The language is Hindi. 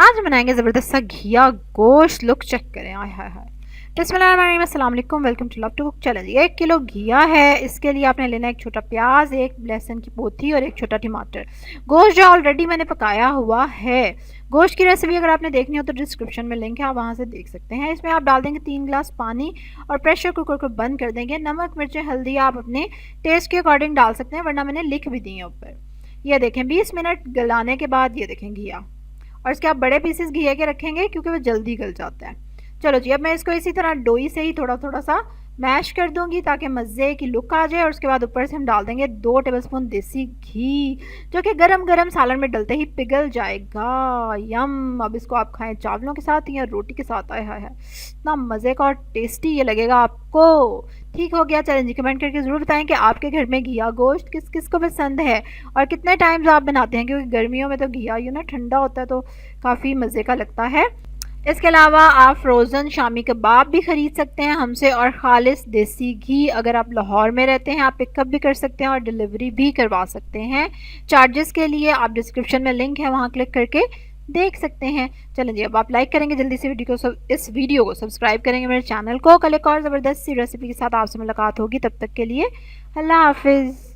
आज हम बनाएंगे ज़बरदस्त सा घिया गोश्त। लुक चेक करें, आय हाय हाय। बिस्मिल्लाहिर्रहमानिर्रहीम, अस्सलाम वालेकुम, welcome to love to cook challenge. 1 kilo घिया है। इसके लिए आपने लेना है एक छोटा प्याज, एक लहसुन की पोथी और एक छोटा टमाटर। गोश्त जो ऑलरेडी मैंने पकाया हुआ है। गोश्त की रेसिपी अगर आपने देखनी हो तो डिस्क्रिप्शन में लिंक है, आप वहाँ से देख सकते हैं। इसमें आप डाल देंगे 3 गिलास पानी और प्रेशर कुकर को बंद कर देंगे। नमक मिर्चें हल्दी आप अपने टेस्ट के अकॉर्डिंग डाल सकते हैं, वरना मैंने लिख भी दी है ऊपर। ये देखें 20 मिनट गलाने के बाद ये देखें घिया। और इसके आप बड़े पीसेस घिया के रखेंगे क्योंकि वो जल्दी गल जाता है। चलो जी, अब मैं इसको इसी तरह डोई से ही थोड़ा थोड़ा सा मैश कर दूंगी ताकि मज़े की लुक आ जाए। और उसके बाद ऊपर से हम डाल देंगे 2 टेबलस्पून देसी घी, जो कि गरम गरम सालन में डलते ही पिघल जाएगा। यम। अब इसको आप खाएं चावलों के साथ या रोटी के साथ। आए हाय हाय, इतना मज़े का और टेस्टी ये लगेगा आपको। ठीक हो गया, चलें जी, कमेंट करके ज़रूर बताएं कि आपके घर में घिया गोश्त किस किस को पसंद है और कितने टाइम्स आप बनाते हैं, क्योंकि गर्मियों में तो घिया ठंडा होता है तो काफ़ी मज़े का लगता है। इसके अलावा आप फ्रोज़न शामी कबाब भी ख़रीद सकते हैं हमसे, और ख़ालिस देसी घी अगर आप लाहौर में रहते हैं आप पिकअप भी कर सकते हैं और डिलीवरी भी करवा सकते हैं। चार्जेस के लिए आप डिस्क्रिप्शन में लिंक है, वहाँ क्लिक करके देख सकते हैं। चलें जी, अब आप लाइक करेंगे जल्दी से इस वीडियो को सब्सक्राइब करेंगे मेरे चैनल को। कल एक और ज़बरदस्त सी रेसिपी के साथ आपसे मुलाकात होगी, तब तक के लिए अल्लाह हाफिज़।